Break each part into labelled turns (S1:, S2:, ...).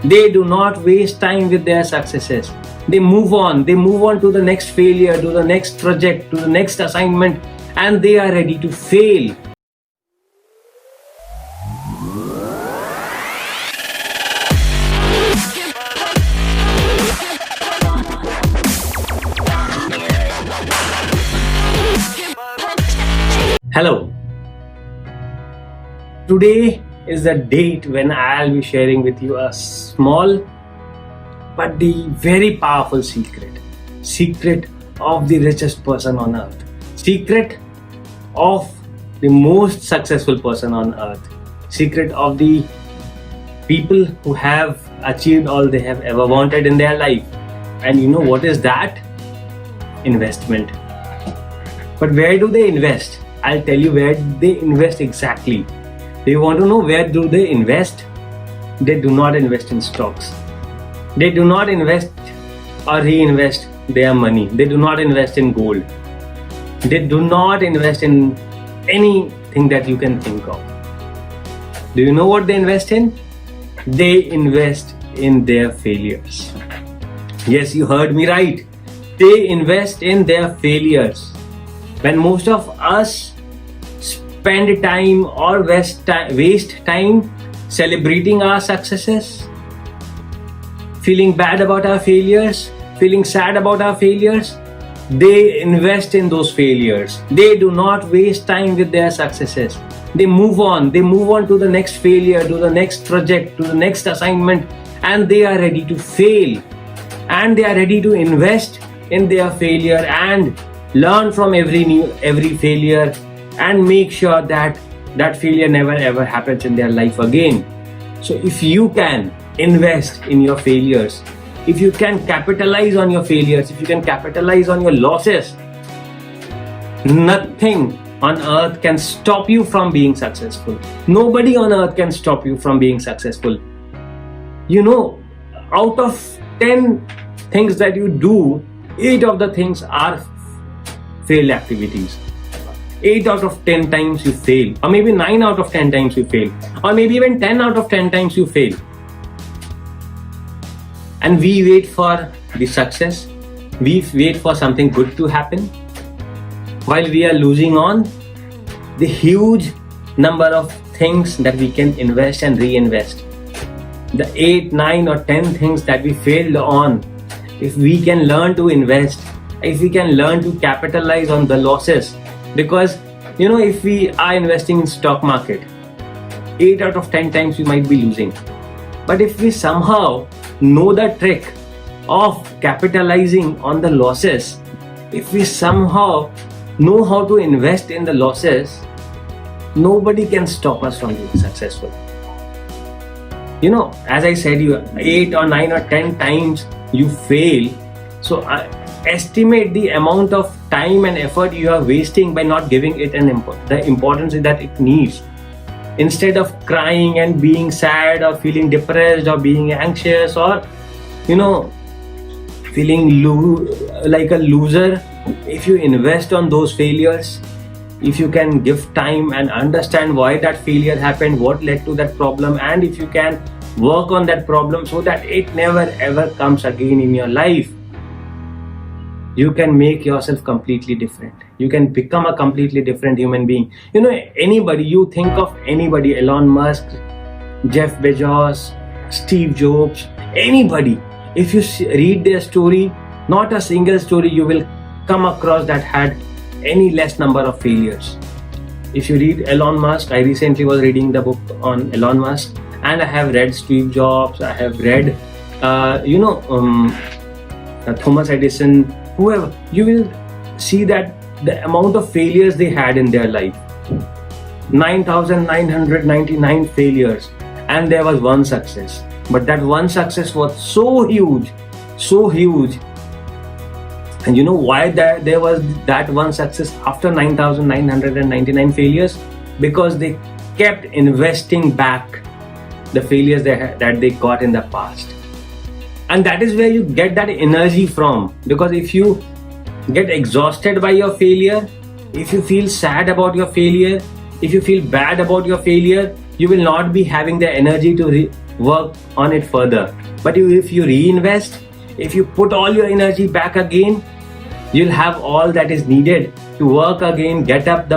S1: They do not waste time with their successes. They move on to the next failure, to the next project, to the next assignment, and they are ready to fail. Hello. Today is the date when I'll be sharing with you a small but the very powerful secret of the richest person on earth, secret of the most successful person on earth, secret of the people who have achieved all they have ever wanted in their life. And you know what is that? Investment. But where do they invest? I'll tell you where they invest exactly. Do you want to know where do they invest? They do not invest in stocks. They do not invest or reinvest their money. They do not invest in gold. They do not invest in anything that you can think of. Do you know what they invest in? They invest in their failures. Yes, you heard me right. They invest in their failures. When most of us spend time or waste time celebrating our successes, feeling bad about our failures, feeling sad about our failures, they invest in those failures. They do not waste time with their successes. They move on to the next failure, to the next project, to the next assignment, and they are ready to fail. And they are ready to invest in their failure and learn from every failure and make sure that failure never ever happens in their life again. So if you can invest in your failures, if you can capitalize on your failures, if you can capitalize on your losses, nothing on earth can stop you from being successful. Nobody on earth can stop you from being successful. You know, out of 10 things that you do, 8 of the things are failed activities. 8 out of 10 times you fail, or maybe 9 out of 10 times you fail, or maybe even 10 out of 10 times you fail. And we wait for the success, we wait for something good to happen, while we are losing on the huge number of things that we can invest and reinvest. The 8, 9 or 10 things that we failed on, if we can learn to invest, if we can learn to capitalize on the losses, because you know, if we are investing in stock market, 8 out of 10 times we might be losing. But if we somehow know the trick of capitalizing on the losses, if we somehow know how to invest in the losses, nobody can stop us from being successful. You know, as I said, you 8 or 9 or 10 times you fail. So estimate the amount of time and effort you are wasting by not giving it the importance that it needs. Instead of crying and being sad or feeling depressed or being anxious or, you know, feeling like a loser, if you invest on those failures, if you can give time and understand why that failure happened, what led to that problem, and if you can work on that problem so that it never ever comes again in your life, you can make yourself completely different. You can become a completely different human being. You know, anybody, you think of anybody, Elon Musk, Jeff Bezos, Steve Jobs, anybody, if you read their story, not a single story you will come across that had any less number of failures. If you read Elon Musk, I recently was reading the book on Elon Musk, and I have read Steve Jobs, I have read Thomas Edison, whoever, you will see that the amount of failures they had in their life, 9,999 failures, and there was one success. But that one success was so huge. And you know why there was that one success after 9,999 failures? Because they kept investing back the failures that they got in the past. And that is where you get that energy from. Because if you get exhausted by your failure, if you feel sad about your failure, if you feel bad about your failure, you will not be having the energy to work on it further. But if you reinvest, if you put all your energy back again, you'll have all that is needed to work again, get up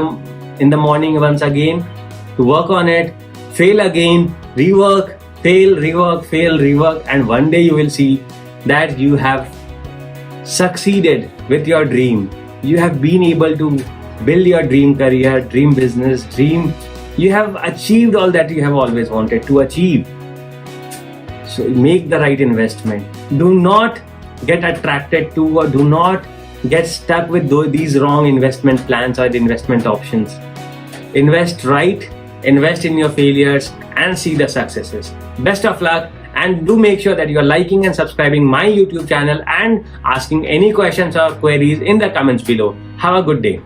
S1: in the morning once again, to work on it, fail again, rework, fail, rework, fail, rework, and one day you will see that you have succeeded with your dream. You have been able to build your dream career, dream business, you have achieved all that you have always wanted to achieve. So make the right investment. Do not get attracted to, or do not get stuck with these wrong investment plans or investment options. Invest right, invest in your failures, and see the successes. Best of luck, and do make sure that you are liking and subscribing my YouTube channel and asking any questions or queries in the comments below. Have a good day.